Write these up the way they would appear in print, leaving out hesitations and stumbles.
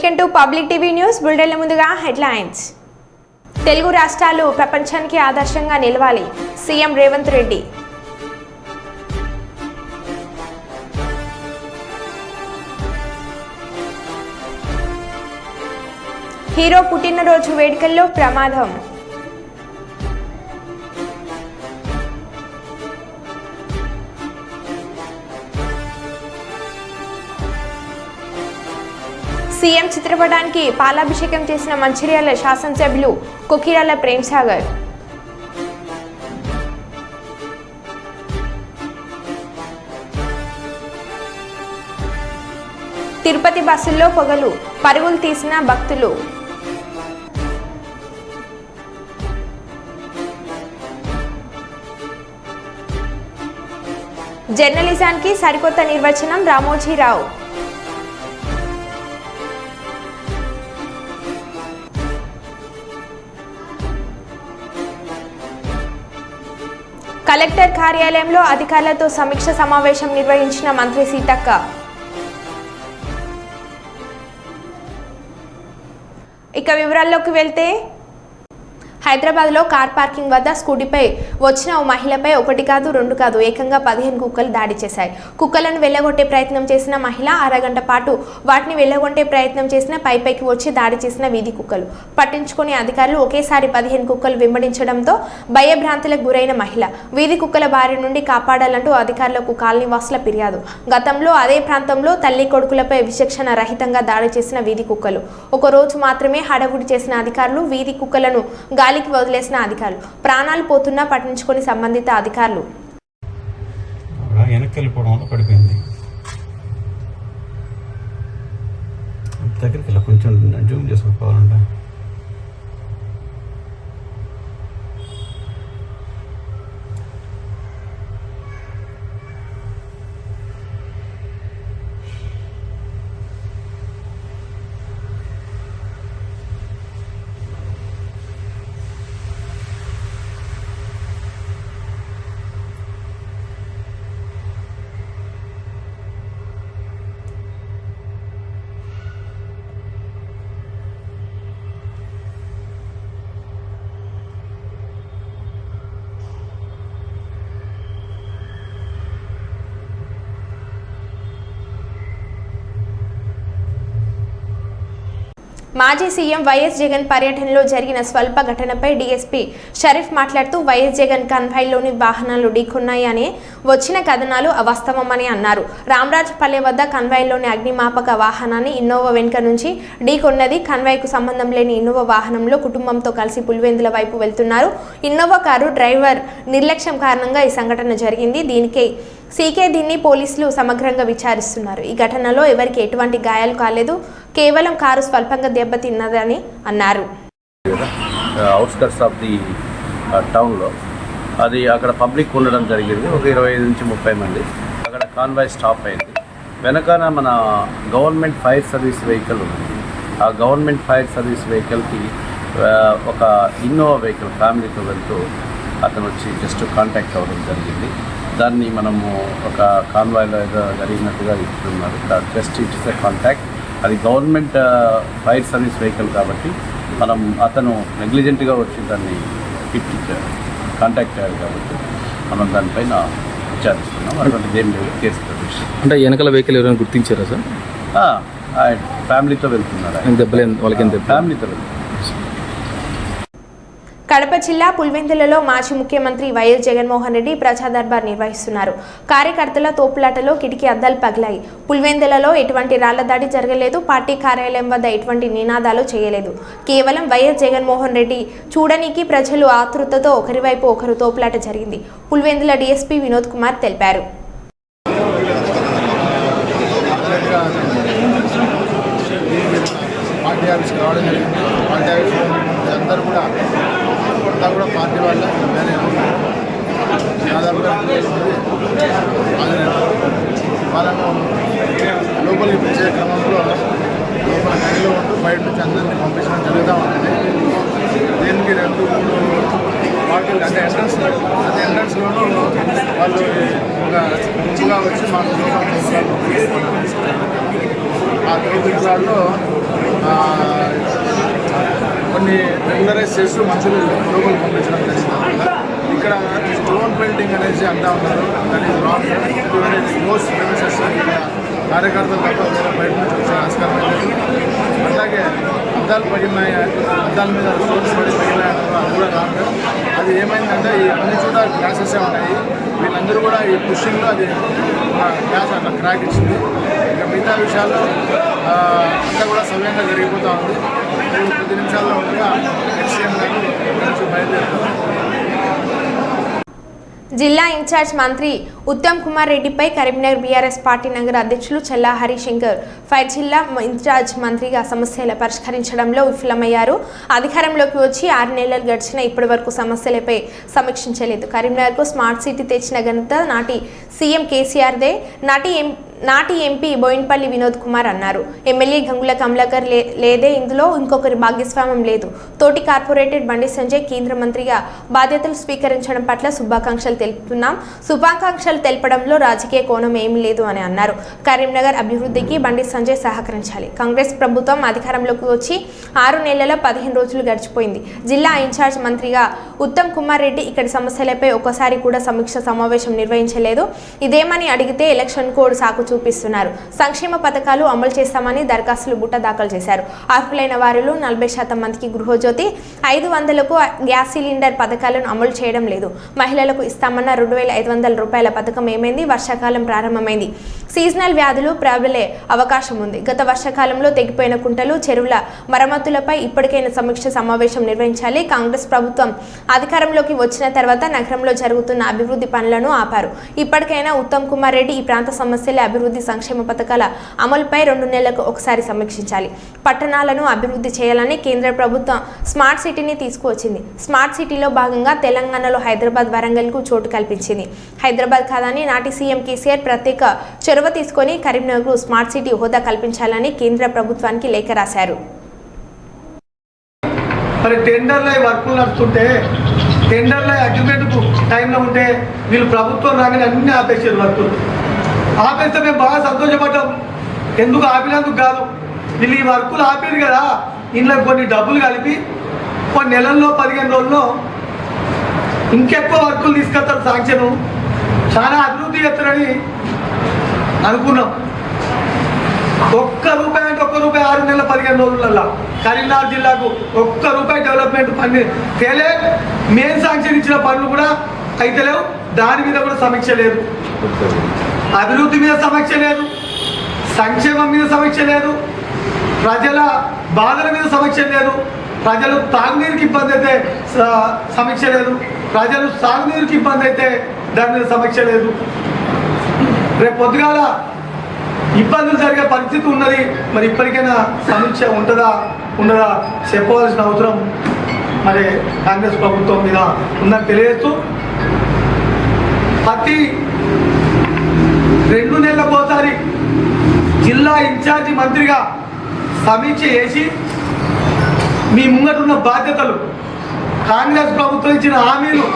Welcome to public TV news బులెటిన్ల ముందుగా headlines. Telugu రాష్ట్రాలు ప్రపంచానికి ఆదర్శంగా నిలవాలి. సీఎం రేవంత్ రెడ్డి. హీరో పుట్టినరోజు వేడుకల్లో ప్రమాదం. సీఎం చిత్రపటానికి పాలాభిషేకం చేసిన మంచిర్యాల శాసనసభ్యులు కొకిరాల ప్రేమ్సాగర్. తిరుపతి బస్సుల్లో పొగలు, పరుగులు తీసిన భక్తులు. జర్నలిజానికి సరికొత్త నిర్వచనం రామోజీరావు. కలెక్టర్ కార్యాలయంలో అధికారులతో సమీక్ష సమావేశం నిర్వహించిన మంత్రి సీతక్క. ఇక వివరాల్లోకి వెళ్తే, హైదరాబాద్లో కార్ పార్కింగ్ వద్ద స్కూటీపై వచ్చిన ఓ మహిళపై ఒకటి కాదు రెండు కాదు ఏకంగా 15 కుక్కలు దాడి చేశాయి. కుక్కలను వెళ్ళగొట్టే ప్రయత్నం చేసిన మహిళ అరగంట పాటు వాటిని వెళ్ళగొట్టే ప్రయత్నం చేసిన పైకి వచ్చి దాడి చేసిన వీధి కుక్కలు పట్టించుకునే అధికారులు ఒకేసారి 15 కుక్కలు వెంబడించడంతో భయభ్రాంతులకు గురైన మహిళ వీధి కుక్కల బారి నుండి కాపాడాలంటూ అధికారులకు కాలనీవాసుల ఫిర్యాదు. గతంలో అదే ప్రాంతంలో తల్లి కొడుకులపై విచక్షణ రహితంగా దాడి చేసిన వీధి కుక్కలు. ఒక రోజు మాత్రమే హడావుడి చేసిన అధికారులు వీధి కుక్కలను గాలికి వదిలేసిన అధికారులు ప్రాణాలు పోతున్నా పట్టించుకొని సంబంధిత అధికారులు వెనక్కి వెళ్ళిపోవడం పడిపోయింది. దగ్గరికి వెళ్ళి కొంచెం జూమ్ చేసుకోవాలంటే మాజీ సీఎం వైఎస్ జగన్ పర్యటనలో జరిగిన స్వల్ప ఘటనపై డీఎస్పీ షరీఫ్ మాట్లాడుతూ వైఎస్ జగన్ కన్వాయ్లోని వాహనాలు ఢీకొన్నాయి అని వచ్చిన కథనాలు అవాస్తవమని అన్నారు. రామరాజపల్లె వద్ద కన్వాయ్లోని అగ్నిమాపక వాహనాన్ని ఇన్నోవా వెనుక నుంచి ఢీకొన్నది. కన్వాయ్కు సంబంధం లేని ఇన్నోవా వాహనంలో కుటుంబంతో కలిసి పులివెందుల వైపు వెళ్తున్నారు. ఇన్నోవా కారు డ్రైవర్ నిర్లక్ష్యం కారణంగా ఈ సంఘటన జరిగింది. దీన్ని పోలీసులు సమగ్రంగా విచారిస్తున్నారు. ఈ ఘటనలో ఎవరికి ఎటువంటి గాయాలు కాలేదు. కేవలం కారు స్వల్పంగా దెబ్బతిన్నదని అన్నారు. అవుట్స్కట్స్ ఆఫ్ ది టౌన్లో అది అక్కడ పబ్లిక్ ఉండడం జరిగింది. ఒక 25 నుంచి 30 మంది. అక్కడ కాన్వాయ్ స్టాప్ అయింది. వెనకాల మన గవర్నమెంట్ ఫైర్ సర్వీస్ వెహికల్ ఉంది. ఆ గవర్నమెంట్ ఫైర్ సర్వీస్ వెహికల్కి ఒక ఇన్నోవా వెహికల్ ఫ్యామిలీతో వెళ్తూ అతను వచ్చి జస్ట్ కాంటాక్ట్ అవ్వడం జరిగింది. దాన్ని మనము ఒక కాన్వాయ్లో ఏదో జరిగినట్టుగా ఇస్తున్నారు. Just it's a contact. అది గవర్నమెంట్ ఫైర్ సర్వీస్ వెహికల్ కాబట్టి అతను నెగ్లిజెంట్గా వచ్చి దాన్ని కాంటాక్ట్ అయ్యారు కాబట్టి మనం దానిపైన విచారిస్తున్నాం. అటువంటిది ఏం లేదు. కేసు ప్రొటెక్షన్ అంటే వెనకాల వెహికల్ ఎవరైనా గుర్తించారా సార్? ఫ్యామిలీతో వెళ్తున్నారు. ఫ్యామిలీతో వెళ్తున్నారు. కడప జిల్లా పులివెందులలో మాజీ ముఖ్యమంత్రి వైఎస్ జగన్మోహన్ రెడ్డి ప్రజా దర్బార్ నిర్వహిస్తున్నారు. కార్యకర్తల తోపులాటలో కిటికీ అద్దాలు పగిలాయి. పులివెందులలో ఎటువంటి రాళ్ల దాడి జరగలేదు. పార్టీ కార్యాలయం వద్ద ఎటువంటి నినాదాలు చేయలేదు. కేవలం వైఎస్ జగన్మోహన్ రెడ్డి చూడడానికి ప్రజలు ఆతృతతో ఒకరి వైపు ఒకరు తోపులాట జరిగింది. పులివెందుల డీఎస్పీ వినోద్ కుమార్ తెలిపారు. కూడా పార్టీ వాళ్ళ దాదాపుగా వాళ్ళను లోపలికి పిలిచే క్రమంలో లోపల గదిలో ఉంటూ బయట నుంచి అందరినీ పంపించడం జరుగుతూ ఉంటుంది. దీనికి 2-3 పార్టీలు అంటే ఎంట్రన్స్లోనూ వాళ్ళు ఒక గుంపుగా వచ్చి మాకు ఆ తోపిడిలో కొన్ని రెగ్యులరైజ్ చేస్తూ మనుషులు లోపల పంపించడం జరిగింది. ఇక్కడ స్టోన్ పెయింటింగ్ అనేసి అంటా ఉన్నారు, దాని మోస్ట్ ప్రెమిసెస్ ఇక్కడ కార్యకర్తలు తప్ప వేరే బయట నుంచి వచ్చే ఆస్కారం లేదు. అట్లాగే అద్దాలు పగిలినాయి, అద్దాల మీద స్టోన్స్ పడి పగిలినాయి అది కూడా కాదు. అది ఏమైందంటే ఈ అన్ని చోట గ్లాసెసే ఉన్నాయి. వీళ్ళందరూ కూడా ఈ పుషింగ్లో అది గ్లాస్ అట్లా క్రాక్ ఇచ్చింది. ఇక మిగతా విషయాల్లో అంతా కూడా సవ్యంగా జరిగిపోతూ ఉంది. కొద్ది నిమిషాల్లో ఉండగా ఎక్స్ఎం గారు నుంచి బయలుదేరుతారు. జిల్లా ఇన్ఛార్జ్ మంత్రి ఉత్తమ్ కుమార్ రెడ్డిపై కరీంనగర్ బీఆర్ఎస్ పార్టీ నగర అధ్యక్షులు చల్లా హరిశంకర్ ఫైర్ జిల్లా ఇన్ఛార్జ్ మంత్రిగా సమస్యల పరిష్కరించడంలో విఫలమయ్యారు. అధికారంలోకి వచ్చి 6 నెలలు గడిచిన ఇప్పటి వరకు సమస్యలపై సమీక్షించలేదు. కరీంనగర్కు స్మార్ట్ సిటీ తెచ్చిన ఘనత నాటి సీఎం కేసీఆర్దే, నాటి ఎంపీ బోయిన్పల్లి వినోద్ కుమార్ అన్నారు. ఎమ్మెల్యే గంగుల కమలాకర్ లేదే, ఇందులో ఇంకొకరి భాగస్వామ్యం లేదు. తోటి కార్పొరేటర్ బండి సంజయ్ కేంద్ర మంత్రిగా బాధ్యతలు స్వీకరించడం పట్ల శుభాకాంక్షలు తెలుపుతున్నాం. శుభాకాంక్షలు తెలపడంలో రాజకీయ కోణం ఏమీ లేదు అని అన్నారు. కరీంనగర్ అభివృద్ధికి బండి సంజయ్ సహకరించాలి. కాంగ్రెస్ ప్రభుత్వం అధికారంలోకి వచ్చి 6 నెలల 15 రోజులు గడిచిపోయింది. జిల్లా ఇన్ఛార్జ్ మంత్రిగా ఉత్తమ్ కుమార్ రెడ్డి ఇక్కడి సమస్యలపై ఒక్కసారి కూడా సమీక్ష సమావేశం నిర్వహించలేదు. ఇదేమని అడిగితే ఎలక్షన్ కోడ్ సాకు చూపిస్తున్నారు. సంక్షేమ పథకాలు అమలు చేస్తామని దరఖాస్తులు బుట్ట దాఖలు చేశారు. అర్హులైన వారిలో 40% మందికి గృహజ్యోతి, 500కు గ్యాస్ సిలిండర్ పథకాలను అమలు చేయడం లేదు. మహిళలకు ఇస్తామన్న 2500 రూపాయల పథకం ఏమైంది? వర్షాకాలం ప్రారంభమైంది. సీజనల్ వ్యాధులు ప్రబలే అవకాశం ఉంది. గత వర్షాకాలంలో తెగిపోయిన కుంటలు, చెరువుల మరమ్మతులపై ఇప్పటికైనా సమీక్ష సమావేశం నిర్వహించాలి. కాంగ్రెస్ ప్రభుత్వం అధికారంలోకి వచ్చిన తర్వాత నగరంలో జరుగుతున్న అభివృద్ధి పనులను ఆపారు. ఇప్పటికైనా ఉత్తమ్ కుమార్ రెడ్డి ఈ ప్రాంత సమస్యల అభివృద్ధి, సంక్షేమ పథకాల అమలుపై 2 నెలలకు ఒకసారి సమీక్షించాలి. పట్టణాలను అభివృద్ధి చేయాలని కేంద్ర ప్రభుత్వం స్మార్ట్ సిటీని తీసుకువచ్చింది. స్మార్ట్ సిటీలో భాగంగా తెలంగాణలో హైదరాబాద్, వరంగల్కు చోటు కల్పించింది. హైదరాబాద్ కాదని నాటి సీఎం కేసీఆర్ ప్రత్యేక చొరవ తీసుకొని కరీంనగర్కు స్మార్ట్ సిటీ హోదా కల్పించాలని కేంద్ర ప్రభుత్వానికి లేఖ రాశారు. మరి టెండర్లో వర్కులు నడుస్తుంటే, టెండర్లో అగ్రిమెంట్కు టైంలో ఉంటే వీళ్ళు ప్రభుత్వం రాగానే అన్నీ ఆపేసారు. వర్కులు ఆపేస్తే మేము బాగా సంతోషపడ్డాం. ఎందుకు ఆపినందుకు కాదు, వీళ్ళు ఈ వర్కులు ఆపేది కదా, ఇంట్లో కొన్ని డబ్బులు కలిపి కొన్ని నెలల్లో 15 రోజుల్లో ఇంకెక్కువ వర్కులు తీసుకొస్తారు. శాంక్షన్ చాలా అభివృద్ధి చేస్తారని అనుకున్నాం. ఒక్క రూపాయి అంటే ఒక్క రూపాయి 6 నెలల 15 రోజులల్లో కరీంనగర్ జిల్లాకు ఒక్క రూపాయి డెవలప్మెంట్ పని తేలే. మెయిన్ శాంక్షన్ ఇచ్చిన పనులు కూడా అయితే లేవు. దాని మీద కూడా సమీక్ష లేదు. అభివృద్ధి మీద సమీక్ష లేదు, సంక్షేమం మీద సమీక్ష లేదు, ప్రజల బాధల మీద సమీక్ష లేదు, ప్రజలు తాగునీరుకి ఇబ్బంది అయితే సమీక్ష లేదు, ప్రజలు సాగునీరుకి ఇబ్బంది అయితే దాని మీద సమీక్ష లేదు. రేపు పొద్దుగాల ఇబ్బందులు జరిగే పరిస్థితి ఉన్నది. మరి ఇప్పటికైనా సమీక్ష ఉండదా చెప్పవలసిన అవసరం మరి కాంగ్రెస్ ప్రభుత్వం మీద ఉందని తెలియజేస్తూ, ప్రతి 2 నెలలకు ఒకసారి జిల్లా ఇన్ఛార్జి మంత్రిగా సమీక్ష చేసి మీ ముంగటున్న బాధ్యతలు, కాంగ్రెస్ ప్రభుత్వం ఇచ్చిన హామీలు,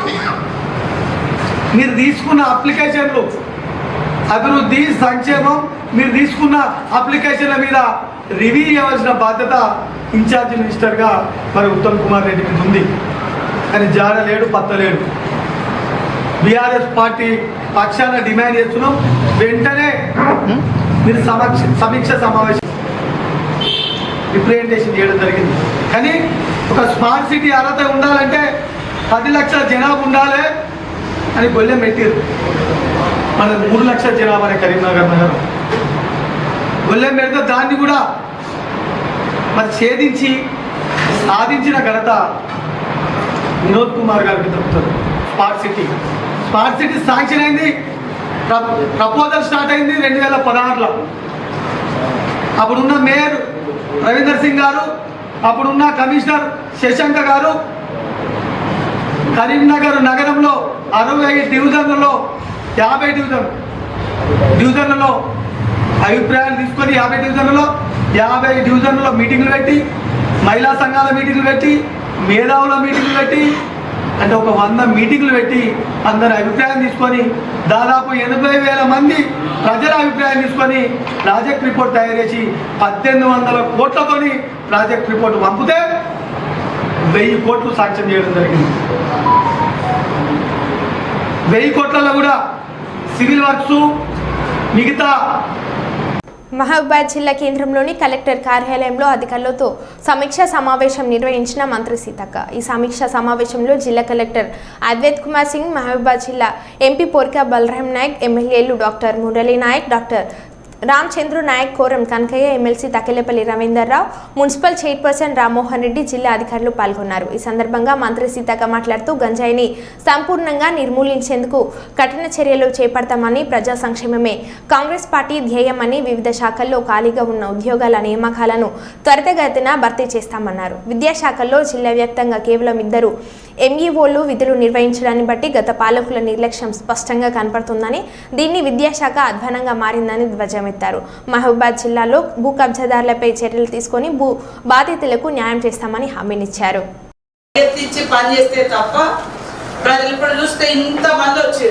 మీరు తీసుకున్న అప్లికేషన్లు, అభివృద్ధి, సంక్షేమం, మీరు తీసుకున్న అప్లికేషన్ల మీద రివ్యూ చేయవలసిన బాధ్యత ఇన్ఛార్జి మినిస్టర్గా మరి ఉత్తమ్ కుమార్ రెడ్డి మీద ఉంది. కానీ జాడలేడు, పత్తలేడు. బీఆర్ఎస్ పార్టీ పక్షాన డిమాండ్ చేస్తున్నాం, వెంటనే మీరు సమీక్ష సమావేశం రిప్రజెంటేషన్ చేయడం జరిగింది. కానీ ఒక స్మార్ట్ సిటీ అర్హత ఉండాలంటే 10 లక్షల జనాభా ఉండాలి అని గొల్లెం పెట్టారు. మన 3 లక్షల జనాభా కరీంనగర్ నగరం గొల్లెం పెడితే దాన్ని కూడా మరి ఛేదించి సాధించిన ఘనత వినోద్ కుమార్ గారికి దక్కుతుంది. స్మార్ట్ సిటీ శాంక్షన్ అయింది, ప్రపోజల్ స్టార్ట్ అయింది 2016లో. అప్పుడున్న మేయర్ రవీందర్ సింగ్ గారు, అప్పుడున్న కమిషనర్ శశాంక గారు కరీంనగర్ నగరంలో 60 డివిజన్లలో 50 డివిజన్లలో అభిప్రాయాలు తీసుకొని 50 డివిజన్లలో మీటింగ్లు పెట్టి, మహిళా సంఘాల మీటింగ్లు పెట్టి, మేధావుల మీటింగ్లు పెట్టి, అంటే ఒక 100 మీటింగ్లు పెట్టి అందరి అభిప్రాయం తీసుకొని దాదాపు 80,000 మంది ప్రజల అభిప్రాయం తీసుకొని ప్రాజెక్ట్ రిపోర్ట్ తయారు చేసి 1800 కోట్లతోని ప్రాజెక్ట్ రిపోర్ట్ పంపితే 1000 కోట్లు సాంక్షన్ చేయడం జరిగింది. 1000 కోట్లలో కూడా సివిల్ వర్క్స్ మిగతా. మహబూబాద్ జిల్లా కేంద్రంలోని కలెక్టర్ కార్యాలయంలో అధికారులతో సమీక్షా సమావేశం నిర్వహించిన మంత్రి సీతక్క. ఈ సమీక్షా సమావేశంలో జిల్లా కలెక్టర్ అద్వైత్ కుమార్ సింగ్, మహబూబాద్ జిల్లా ఎంపీ పోర్కా బలరాం నాయక్, ఎమ్మెల్యేలు doctor Murali Naik, doctor Ramachandru Naik, Koram Kanakaiah, MLC Takellapalli Ravinder Rao, municipal chairperson Rammohan Reddy, జిల్లా అధికారులు పాల్గొన్నారు. ఈ సందర్భంగా మంత్రి సీతక్క మాట్లాడుతూ గంజాయిని సంపూర్ణంగా నిర్మూలించేందుకు కఠిన చర్యలు చేపడతామని, ప్రజా సంక్షేమమే కాంగ్రెస్ పార్టీ ధ్యేయమని, వివిధ శాఖల్లో ఖాళీగా ఉన్న ఉద్యోగాల నియామకాలను త్వరితగతిన భర్తీ చేస్తామన్నారు. విద్యాశాఖల్లో జిల్లా వ్యాప్తంగా కేవలం 2 ఎంఈఓలు విధులు నిర్వహించడాన్ని బట్టి గత పాలకుల నిర్లక్ష్యం స్పష్టంగా కనపడుతుందని, దీన్ని విద్యాశాఖ అధ్వానంగా మారిందని ధ్వజమెత్తారు. మహబూబాద్ జిల్లాలో భూ కబ్జాదారులపై చర్యలు తీసుకొని భూ బాధితులకు న్యాయం చేస్తామని హామీనిచ్చారు. పనిచేస్తే తప్ప ప్రజలు ఇప్పుడు చూస్తే ఇంతమంది వచ్చి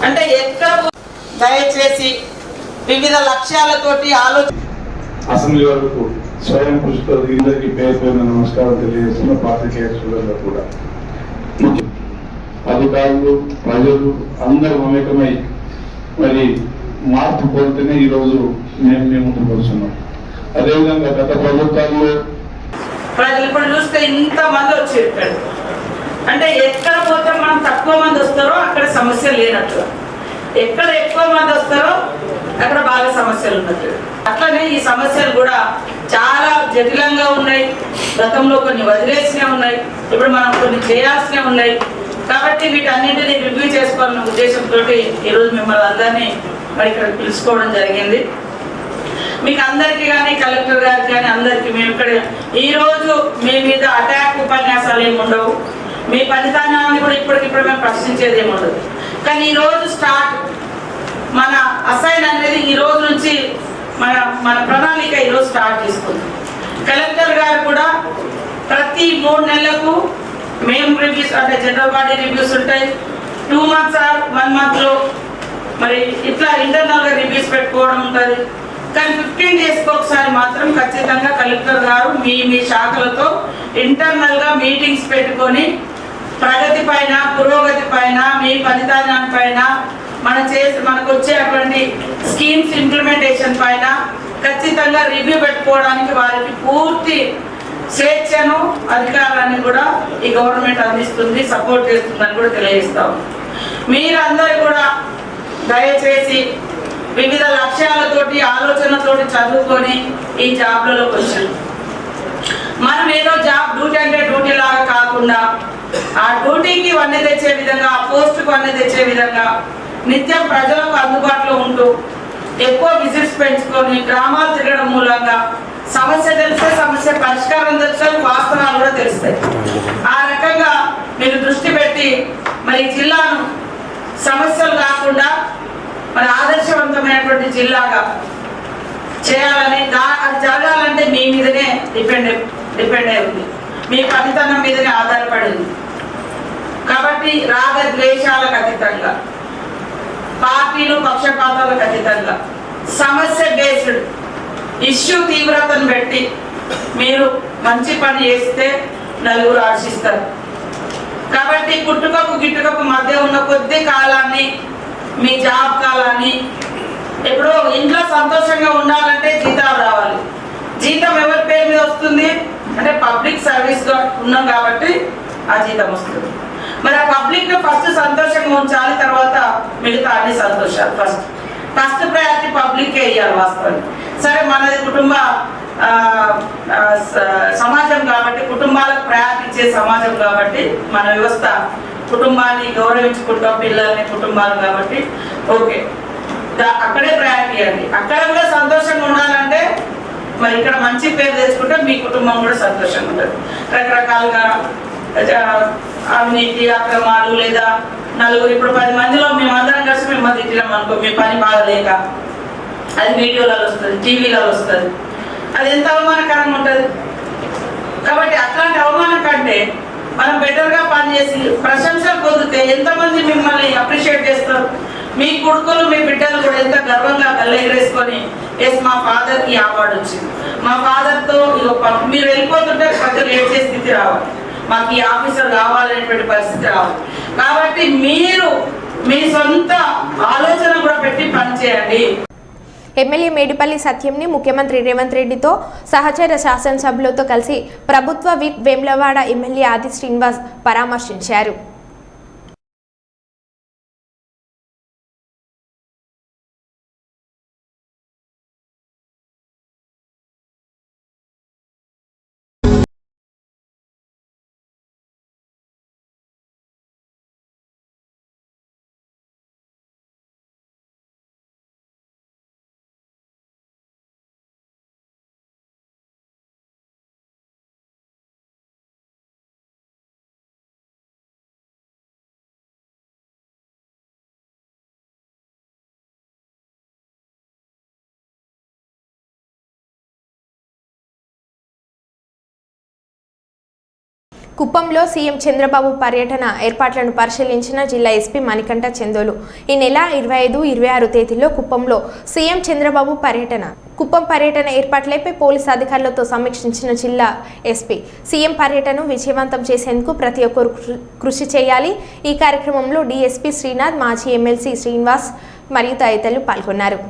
అంటే ఎక్కడ దయచేసి వివిధ లక్ష్యాలతోటి అసెంబ్లీ వరకు స్వయం కృషితో అందరికీ పేరు పేరున నమస్కారం తెలియజేస్తున్న పాత్రికేయ సోదరులకు కూడా, అధికారులు, ప్రజలు అందరూ మమేకమై మరి మార్పు కోరితేనే ఈరోజు మేము ముందుకు వస్తున్నాం. అదేవిధంగా గత ప్రభుత్వాల్లో ప్రజలు ఇప్పుడు చూస్తే ఇంతమంది వచ్చి అంటే ఎక్కడ పోతే మనం తక్కువ మంది వస్తారో అక్కడ సమస్య లేనట్లు, ఎక్కడ ఎక్కువ మంది వస్తారో అక్కడ బాగా సమస్యలు ఉన్నట్లు. అట్లనే ఈ సమస్యలు కూడా చాలా జటిలంగా ఉన్నాయి. గతంలో కొన్ని వదిలేసినవి ఉన్నాయి, ఇప్పుడు మనం కొన్ని చేయాల్సినవి ఉన్నాయి. కాబట్టి వీటన్నింటినీ రివ్యూ చేసుకోవాలన్న ఉద్దేశంతో ఈరోజు మిమ్మల్ని అందరినీ మరి ఇక్కడ పిలుచుకోవడం జరిగింది. మీకు అందరికీ కానీ, కలెక్టర్ గారికి కానీ అందరికీ మేము ఇక్కడ ఈరోజు మీ మీద అటాక్ ఉపన్యాసాలు ఏమి ఉండవు. మీ ఫలితాన్ని కూడా ఇప్పటికిప్పుడు మేము ప్రశ్నించేది ఏమి ఉండదు. కానీ ఈరోజు స్టార్ట్ మన అసైన్ అనేది ఈ రోజు నుంచి మన ప్రణాళిక ఈరోజు స్టార్ట్ చేసుకుంది. కలెక్టర్ గారు కూడా ప్రతి 3 నెలలకు మేము రివ్యూస్ అంటే జనరల్ బాడీ రివ్యూస్ ఉంటాయి. 2 months ఆర్ 1 monthలో మరి ఇట్లా ఇంటర్నల్గా రివ్యూస్ పెట్టుకోవడం ఉంటుంది. కానీ 15 daysకి ఒకసారి మాత్రం ఖచ్చితంగా కలెక్టర్ గారు మీ శాఖలతో ఇంటర్నల్గా మీటింగ్స్ పెట్టుకొని ప్రగతి పైన, పురోగతి పైన, మీ ఫలితాన్ని పైన, మనకు వచ్చేటువంటి స్కీమ్స్ ఇంప్లిమెంటేషన్ పైన ఖచ్చితంగా రివ్యూ పెట్టుకోవడానికి వారికి పూర్తి స్వేచ్ఛను, అధికారాన్ని కూడా ఈ గవర్నమెంట్ అందిస్తుంది, సపోర్ట్ చేస్తుందని కూడా తెలియజేస్తాం. మీరందరూ కూడా దయచేసి వివిధ లక్ష్యాలతోటి, ఆలోచనలతోటి చదువుకొని ఈ జాబ్లలోకి వచ్చాం. మనం ఏదో జాబ్ డ్యూటీ అంటే డ్యూటీ లాగా కాకుండా ఆ డ్యూటీకి వన్నె తెచ్చే విధంగా, ఆ పోస్టుకు వన్నె తెచ్చే విధంగా నిత్యం ప్రజలకు అందుబాటులో ఉంటూ ఎక్కువ విజిట్స్ పెంచుకొని గ్రామాలు తిరగడం మూలంగా సమస్య తెలిస్తే సమస్య పరిష్కారం తెలిస్తే వాస్తవాలు కూడా తెలుస్తాయి. ఆ రకంగా మీరు దృష్టి పెట్టి మరి జిల్లాను సమస్యలు కాకుండా మరి ఆదర్శవంతమైనటువంటి జిల్లాగా చేయాలని, అది జరగాలంటే మీ మీదనే డిపెండ్ అయి ఉంది, మీ పనితనం మీదనే ఆధారపడి ఉంది. కాబట్టి రాగ ద్వేషాలకు అతీతంగా, పార్టీలు పక్షపాతాలకు అతీతంగా సమస్య బేస్డ్ ఇష్యూ తీవ్రతను పెట్టి మీరు మంచి పని చేస్తే నలుగురు ఆశిస్తారు. కాబట్టి పుట్టుకకు గిట్టుకకు మధ్య ఉన్న కొద్ది కాలాన్ని, మీ జాబ్ కాలాన్ని, ఇప్పుడు ఇంట్లో సంతోషంగా ఉండాలంటే జీతాలు రావాలి. జీతం ఎవరి పేరు మీద వస్తుంది అంటే పబ్లిక్ సర్వీస్గా ఉన్నాం కాబట్టి ఆ జీతం వస్తుంది. మరి ఆ పబ్లిక్లో ఫస్ట్ సంతోషంగా ఉంచాలి, తర్వాత మిగతా అన్ని సంతోషాలు. ఫస్ట్ ప్రయారిటీ పబ్లిక్కే ఇవ్వాలి వాస్తవానికి. సరే మనది కుటుంబ సమాజం కాబట్టి, కుటుంబాలకు ప్రయారిటీ ఇచ్చే సమాజం కాబట్టి మన వ్యవస్థ కుటుంబాన్ని గౌరవించుకుంటాం, పిల్లల్ని, కుటుంబాలు కాబట్టి ఓకే అక్కడే ప్రయారిటీ ఇవ్వండి. అక్కడ కూడా సంతోషంగా ఉండాలంటే మరి ఇక్కడ మంచి పేరు తెచ్చుకుంటే మీ కుటుంబం కూడా సంతోషంగా ఉంటుంది. రకరకాలుగా అవినీతి, అక్రమాలు లేదా నలుగురు ఇప్పుడు 10 మందిలో మేమందరం కలిసి మిమ్మల్ని తిట్టినాం అనుకో, మీ పని బాగలేక, అది వీడియోలలో వస్తుంది, టీవీలలో వస్తుంది, అది ఎంత అవమానకరంగా ఉంటుంది. కాబట్టి అట్లాంటి అవమానం కంటే మనం బెటర్గా పనిచేసి ప్రశంసలు పొందితే ఎంతమంది మిమ్మల్ని అప్రిషియేట్ చేస్తారు. మీ కొడుకులు మీ బిడ్డలు కూడా ఎంత గర్వంగా కళ్ళెగరేసుకొని ఎస్ మా ఫాదర్కి అవార్డు వచ్చింది, మా ఫాదర్తో మీరు వెళ్ళిపోతుంటే ప్రజలు ఏడ్చే స్థితి రావాలి, మాకు ఈ ఆఫీసర్ కావాలనేటువంటి పరిస్థితి రావాలి. కాబట్టి మీరు మీ సొంత ఆలోచన కూడా పెట్టి పనిచేయండి. ఎమ్మెల్యే మేడిపల్లి సత్యంని ముఖ్యమంత్రి రేవంత్ రెడ్డితో సహచర శాసనసభ్యులతో కలిసి ప్రభుత్వ విప్ వేములవాడ ఎమ్మెల్యే ఆది శ్రీనివాస్ పరామర్శించారు. కుప్పంలో సీఎం చంద్రబాబు పర్యటన ఏర్పాట్లను పరిశీలించిన జిల్లా ఎస్పీ మణికంఠ చందోలు. ఈ నెల 25, 26 తేదీల్లో కుప్పంలో సీఎం చంద్రబాబు పర్యటన. కుప్పం పర్యటన ఏర్పాట్లపై పోలీసు అధికారులతో సమీక్షించిన జిల్లా ఎస్పీ సీఎం పర్యటనను విజయవంతం చేసేందుకు ప్రతి ఒక్కరు కృషి చేయాలి. ఈ కార్యక్రమంలో డీఎస్పీ శ్రీనాథ్, మాజీ ఎమ్మెల్సీ శ్రీనివాస్ మరియు తదితరులు పాల్గొన్నారు.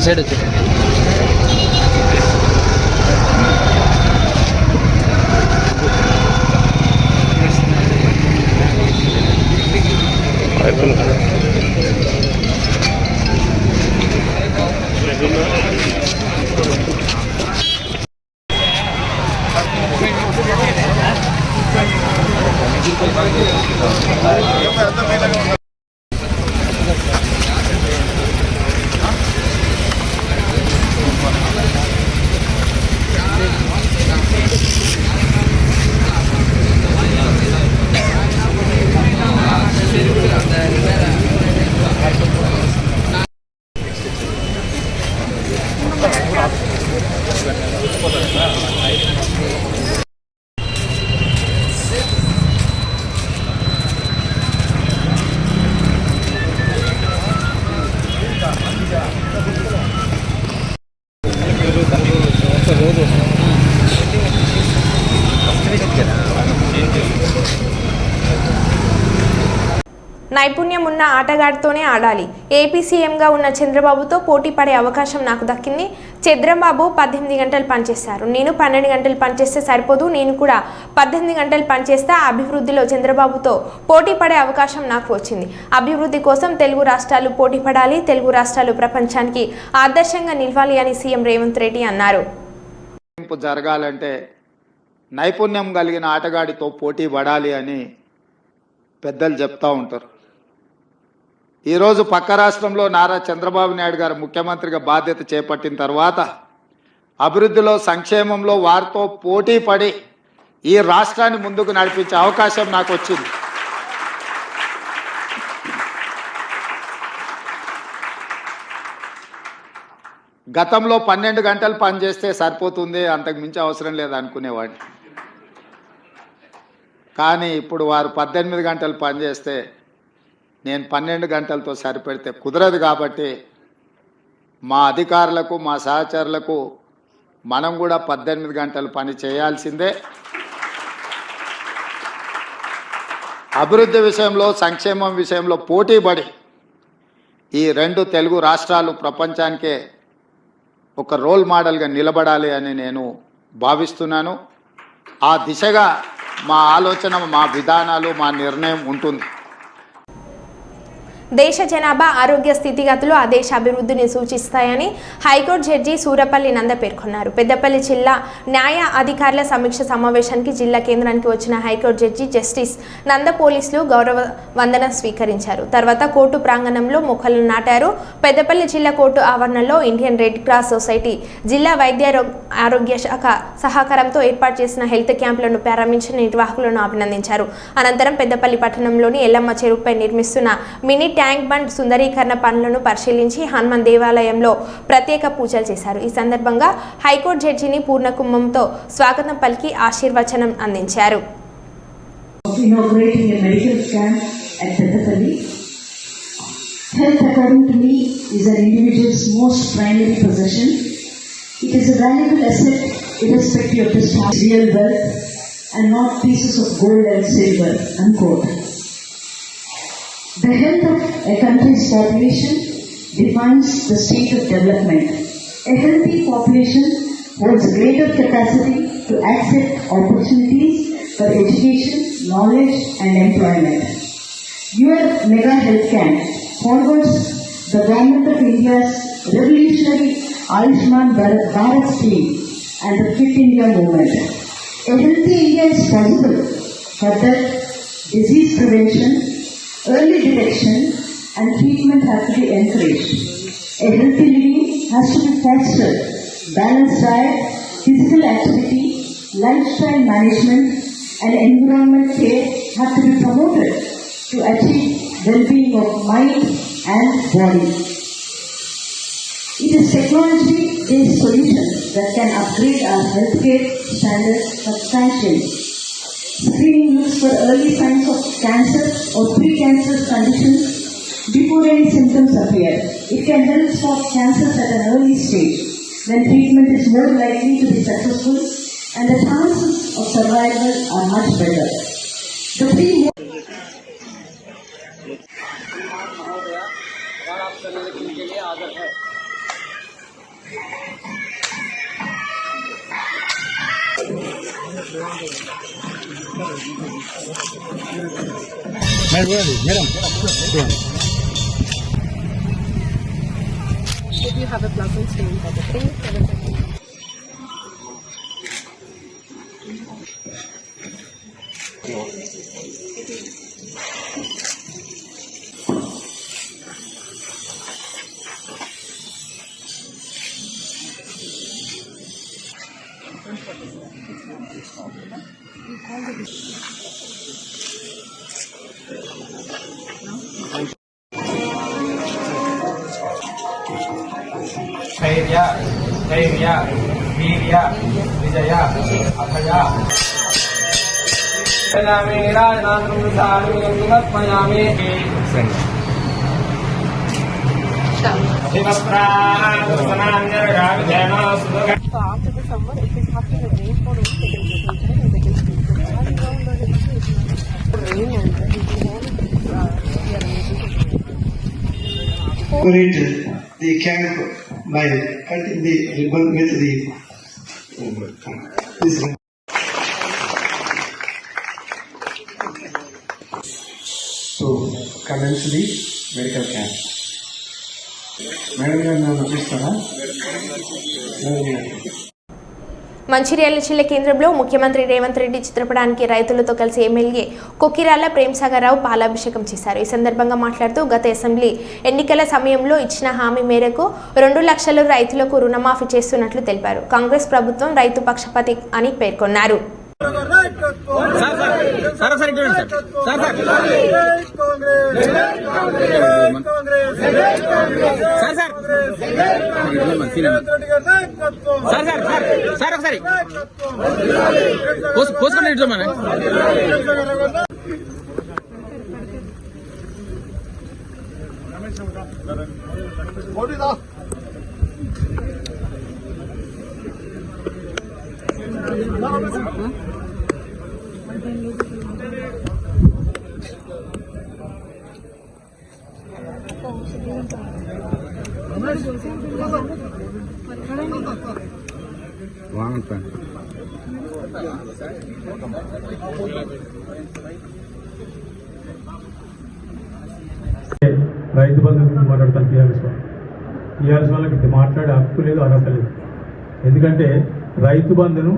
సైడ్ వచ్చి నైపుణ్యం ఉన్న ఆటగాడితోనే ఆడాలి. ఏపీ సీఎంగా ఉన్న చంద్రబాబుతో పోటీ పడే అవకాశం నాకు దక్కింది. చంద్రబాబు 18 గంటలు పనిచేస్తారు, నేను 12 గంటలు పనిచేస్తే సరిపోదు, నేను కూడా 18 గంటలు పనిచేస్తా. అభివృద్ధిలో చంద్రబాబుతో పోటీ పడే అవకాశం నాకు వచ్చింది. అభివృద్ధి కోసం తెలుగు రాష్ట్రాలు పోటీ పడాలి, తెలుగు రాష్ట్రాలు ప్రపంచానికి ఆదర్శంగా నిలవాలి అని సీఎం రేవంత్ రెడ్డి అన్నారు. జరగాలంటే నైపుణ్యం కలిగిన ఆటగాడితో పోటీ పడాలి అని పెద్దలు చెప్తా ఉంటారు. ఈరోజు పక్క రాష్ట్రంలో నారా చంద్రబాబు నాయుడు గారు ముఖ్యమంత్రిగా బాధ్యత చేపట్టిన తర్వాత అభివృద్ధిలో, సంక్షేమంలో వారితో పోటీ పడి ఈ రాష్ట్రాన్ని ముందుకు నడిపించే అవకాశం నాకు వచ్చింది. గతంలో 12 గంటలు పనిచేస్తే సరిపోతుంది, అంతకు మించి అవసరం లేదు అనుకునేవాడిని. కానీ ఇప్పుడు వారు 18 గంటలు పనిచేస్తే నేను 12 గంటలతో సరిపెడితే కుదరదు. కాబట్టి మా అధికారులకు, మా సహచరులకు మనం కూడా 18 గంటలు పని చేయాల్సిందే. అభివృద్ధి విషయంలో, సంక్షేమం విషయంలో పోటీపడి ఈ 2 తెలుగు రాష్ట్రాలు ప్రపంచానికే ఒక రోల్ మోడల్గా నిలబడాలి అని నేను భావిస్తున్నాను. ఆ దిశగా మా ఆలోచన, మా విధానాలు, మా నిర్ణయం ఉంటుంది. దేశ జనాభా ఆరోగ్య స్థితిగతులు ఆ దేశ అభివృద్ధిని సూచిస్తాయని హైకోర్టు జడ్జి సూరపల్లి నంద పేర్కొన్నారు. పెద్దపల్లి జిల్లా న్యాయ అధికారుల సమీక్ష సమావేశానికి జిల్లా కేంద్రానికి వచ్చిన హైకోర్టు జడ్జి జస్టిస్ నంద పోలీసులు గౌరవ వందన స్వీకరించారు. తర్వాత కోర్టు ప్రాంగణంలో మొక్కలను నాటారు. పెద్దపల్లి జిల్లా కోర్టు ఆవరణలో ఇండియన్ రెడ్ క్రాస్ సొసైటీ, జిల్లా వైద్య ఆరోగ్య శాఖ సహకారంతో ఏర్పాటు చేసిన హెల్త్ క్యాంపులను ప్రారంభించిన నిర్వాహకులను అభినందించారు. అనంతరం పెద్దపల్లి పట్టణంలోని ఎల్లమ్మ చెరువుపై నిర్మిస్తున్న మినీ ట్యాంక్ బండ్ సుందరీకరణ పనులను పరిశీలించి హనుమాన్ దేవాలయంలో ప్రత్యేక పూజలు చేశారు. ఈ సందర్భంగా హైకోర్టు జడ్జిని పూర్ణ కుంభంతో స్వాగతం పలికి ఆశీర్వచనం అందించారు. Inaugurating a medical camp at Pettapalli. Health, according to me, is an individual's most primary possession. It is a valuable asset irrespective of the real wealth and not pieces of gold and silver. Unquote. The health of a country's population defines the state of development. A healthy population holds greater capacity to accept opportunities for education, knowledge and employment. Your mega health camp forwards the Government of India's revolutionary Ayushman Bharat scheme and the Fit India movement. A healthy India is possible. For that, disease prevention, early detection and treatment have to be encouraged. A healthy living has to be fostered. Balanced diet, physical activity, lifestyle management and environment care have to be promoted to achieve well-being of mind and body. It is technology-based solutions that can upgrade our healthcare standards substantially. Screening looks for early signs of cancer or pre-cancerous conditions before any symptoms appear. It can help stop cancers at an early stage when treatment is more likely to be successful and the chances of survival are much better. The Did you have a pleasant stay in Pettapalli? ధైర్య ధైర్య వీర్య విజయ అభయ So after the summer, it is after the rainfall only they can get inside and they can sleep. Rain and Decorated the camp by cutting the ribbon with the this. So commence the medical camp. Madam, you are now Mancherial జిల్లా కేంద్రంలో ముఖ్యమంత్రి రేవంత్ రెడ్డి చిత్రపటానికి రైతులతో కలిసి MLA Kokirala Premsagar Rao పాలాభిషేకం చేశారు. ఈ సందర్భంగా మాట్లాడుతూ గత అసెంబ్లీ ఎన్నికల సమయంలో ఇచ్చిన హామీ మేరకు 2 లక్షల రైతులకు రుణమాఫీ చేస్తున్నట్లు తెలిపారు. కాంగ్రెస్ ప్రభుత్వం రైతు పక్షపాతి అని పేర్కొన్నారు. రైతు బంధు గురించి మాట్లాడతాను. టీఆర్ఎస్ వాళ్ళకి మాట్లాడే హక్కు లేదు, అర్హత లేదు. ఎందుకంటే రైతు బంధును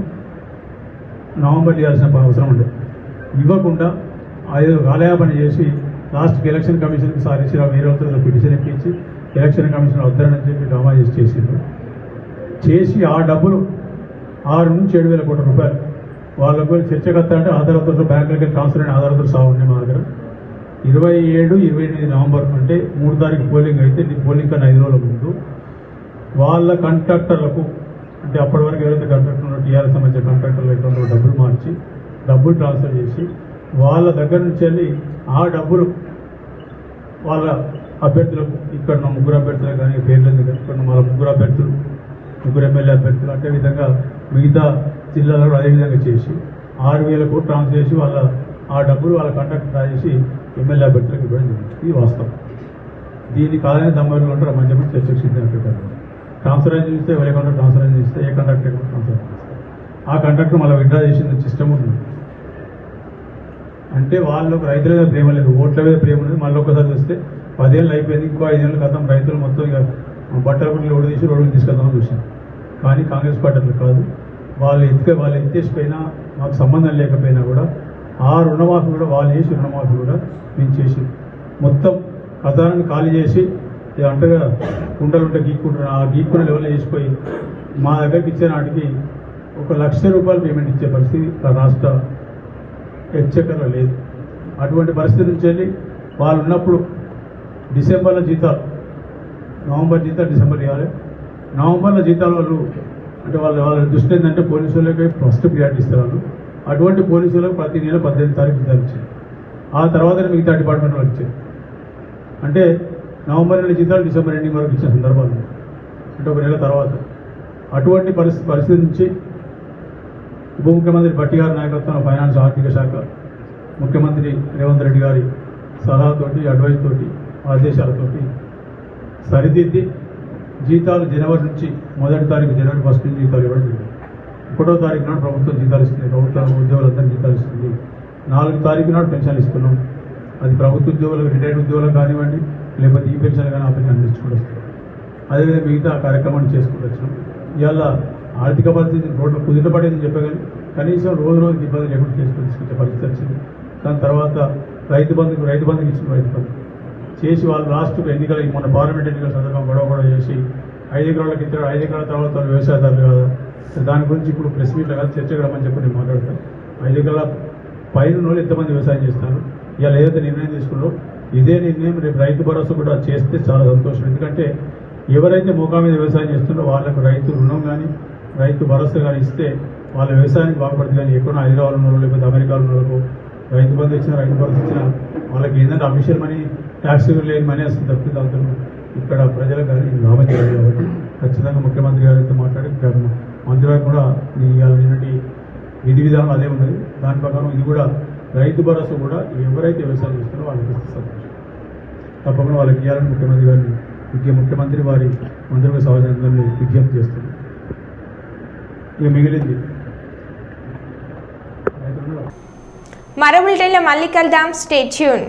నవంబర్ ఇవ్వాల్సిన అవసరం ఉండదు. ఇవ్వకుండా ఏదో కాలయాపన చేసి లాస్ట్కి ఎలక్షన్ కమిషన్కి సారీసి వేరే వాళ్ళతో పిటిషన్ ఇప్పించి ఎలక్షన్ కమిషన్ వద్దరని చెప్పి డ్రామా చేసిండ్రు. చేసి ఆ డబ్బులు 6 నుంచి 7,000 కోట్ల రూపాయలు వాళ్ళకు చర్చకర్త అంటే ఆధారతో బ్యాంకులకి ట్రాన్స్ఫర్ అయిన ఆధారతో సాగు ఉన్నాయి మా దగ్గర. 27, 28 నవంబర్ అంటే 3 తారీఖు పోలింగ్ అయితే పోలింగ్ కన్నా 5 రోజుల ముందు వాళ్ళ కాంట్రాక్టర్లకు అంటే అప్పటి వరకు ఎవరైతే కాంట్రాక్టర్ ఉన్నారో టీఆర్ఎస్ సంబంధించిన కాంట్రాక్టర్లు ఎక్కడ డబ్బులు మార్చి డబ్బులు ట్రాన్స్ఫర్ చేసి వాళ్ళ దగ్గర నుంచి వెళ్ళి ఆ డబ్బులు వాళ్ళ అభ్యర్థులకు ఇక్కడ ఉన్న 3 అభ్యర్థులకు కానీ పేర్లేదు ఇక్కడ మన 3 అభ్యర్థులు 3 ఎమ్మెల్యే అభ్యర్థులు అదే విధంగా మిగతా జిల్లాలో అదేవిధంగా చేసి 6,000 కోట్లు ట్రాన్స్ఫర్ చేసి వాళ్ళ ఆ డబ్బులు వాళ్ళ కాంట్రాక్ట్ రాసేసి ఎమ్మెల్యే అభ్యర్థులకు ఇవ్వడం జరిగింది. ఇది వాస్తవం. దీన్ని కాదని దమ్మలు ఉంటారు మంచి మంచి చర్చకు సిద్ధంగా పెట్టారు. ట్రాన్స్ఫర్ అయిన చూస్తే ఎవరి కాంట్రాక్ట్ ట్రాన్స్ఫర్ అయిన చూస్తే ఏ కాంట్రాక్ట్ ట్రాన్స్ఫర్ చేస్తారు. ఆ కాంట్రాక్ట్ మళ్ళీ విత్డ్రా చేసిన సిస్టమ్ ఉంటుంది. అంటే వాళ్ళకు రైతుల మీద ప్రేమ లేదు, ఓట్ల మీద ప్రేమ లేదు. మళ్ళీ ఒకసారి చూస్తే 10 ఏళ్ళు అయిపోయింది, ఇంకో 5 ఏళ్ళు క్రితం రైతులు మొత్తం ఇక బట్టల గుడ్లు రోడ్డు తీసి రోడ్డుకి తీసుకెళ్దామని చూసాం. కానీ కాంగ్రెస్ పార్టీ అట్లా కాదు. వాళ్ళు ఎత్తేసిపోయినా మాకు సంబంధం లేకపోయినా కూడా ఆ రుణమాఫీ కూడా వాళ్ళు చేసి రుణమాఫీ కూడా మేము చేసి మొత్తం ఖజానాన్ని ఖాళీ చేసి అంటగా కుండలుంటే గీక్కుంటున్నారు. ఆ గీక్కున్న లెవెల్లో చేసిపోయి మా దగ్గరికి ఇచ్చే నాటికి 1,00,000 రూపాయలు పేమెంట్ ఇచ్చే పరిస్థితి రాష్ట్ర హెచ్చరికలో లేదు. అటువంటి పరిస్థితి నుంచి వెళ్ళి వాళ్ళు ఉన్నప్పుడు డిసెంబర్లో జీతాలు, నవంబర్ జీతాలు డిసెంబర్ ఇవ్వాలి. నవంబర్లో జీతాలు వాళ్ళు అంటే వాళ్ళ దృష్టి ఏంటంటే పోలీసు వాళ్ళకి ఫస్ట్ ప్రియారిటీ ఇస్తారు. అటువంటి పోలీసు వాళ్ళకి ప్రతి నెల 18 తారీఖు జీతాలు ఇచ్చారు. ఆ తర్వాత మిగతా డిపార్ట్మెంట్ వాళ్ళు ఇచ్చారు. అంటే నవంబర్ నెల జీతాలు డిసెంబర్ ఎండింగ్ వరకు ఇచ్చిన సందర్భాలు అంటే 1 నెల తర్వాత. అటువంటి పరిస్థితి నుంచి ఉప ముఖ్యమంత్రి భట్టి గారి నాయకత్వంలో ఫైనాన్స్ ఆర్థిక శాఖ ముఖ్యమంత్రి రేవంత్ రెడ్డి గారి సలహాతోటి అడ్వైస్ తోటి ఆదేశాలతోటి సరిదిద్ది జీతాలు జనవరి నుంచి 1వ తారీఖు జనవరి 1 నుంచి జీతాలు ఇవ్వడం జరిగింది. 1వ తారీఖు నాడు ప్రభుత్వం జీతాలు ఇస్తుంది, ప్రభుత్వ ఉద్యోగులందరికీ జీతాలు ఇస్తుంది. 4వ తారీఖు నాడు పెన్షన్ ఇస్తున్నాం. అది ప్రభుత్వ ఉద్యోగులకు రిటైర్డ్ ఉద్యోగులకు కానివ్వండి, లేకపోతే ఈ పెన్షన్ కానీ ఆ పెన్షన్ అందించుకుంటూ వస్తుంది. అదేవిధంగా మిగతా కార్యక్రమాన్ని చేసుకుంటూ వచ్చినాం. ఇవాళ ఆర్థిక పరిస్థితి రోడ్లు కుదిరపడేదని చెప్పగలి కనీసం రోజుకి ఇబ్బంది లేకుండా తీసుకొచ్చే పరిస్థితి వచ్చింది. దాని తర్వాత రైతు బంధుకి ఇచ్చిన రైతు బంధు చేసి వాళ్ళు లాస్ట్కి ఎన్నికలు మన పార్లమెంట్ ఎన్నికల సందర్భంగా గొడవ చేసి 5 ఎకరాలకు ఇచ్చాడు. 5 ఎకరాల తర్వాత వ్యవసాయదారులు కాదా, దాని గురించి ఇప్పుడు ప్రెస్ మీట్లో కాదు చర్చకు రమ్మని చెప్పి నేను మాట్లాడతాను. 5 ఎకరాల పైన వాళ్ళు ఎంతమంది వ్యవసాయం చేస్తారు, ఇవాళ ఏదైతే నిర్ణయం తీసుకున్నారో ఇదే నిర్ణయం రేపు రైతు భరోసా కూడా చేస్తే చాలా సంతోషం. ఎందుకంటే ఎవరైతే మోకా మీద వ్యవసాయం చేస్తున్నారో వాళ్ళకు రైతు రుణం కానీ రైతు భరోసా కానీ ఇస్తే వాళ్ళ వ్యవసాయానికి బాగుపడుతుంది. కానీ ఎక్కడో హైదరాబాద్ ఉన్నారో లేకపోతే అమెరికాలో ఉన్నారో రైతు బంధు ఇచ్చినా రైతు భరోసా ఇచ్చినా వాళ్ళకి ఏంటంటే అఫీషియల్ మనీ ట్యాక్స్ లేని మనీ వస్తుంది తప్పితే దాంతో ఇక్కడ ప్రజలకు కానీ లాభం చేయాలి. కాబట్టి ఖచ్చితంగా ముఖ్యమంత్రి గారితో మాట్లాడి మంత్రి గారు కూడా నిన్నటి విధి విధానం అదే ఉన్నది. దాని ప్రకారం ఇది కూడా రైతు భరోసా కూడా ఎవరైతే వ్యవసాయం చేస్తారో వాళ్ళకి ఇస్తే సంతోషం. తప్పకుండా వాళ్ళకి ఇవ్వాలని ముఖ్యమంత్రి గారిని ముఖ్యమంత్రి వారి మంత్రివర్గ సమాజాన్ని విజ్ఞప్తి చేస్తుంది. ఇక మిగిలింది మరో బులెటిన్లో మళ్ళీ కలుద్దాం. Stay tune.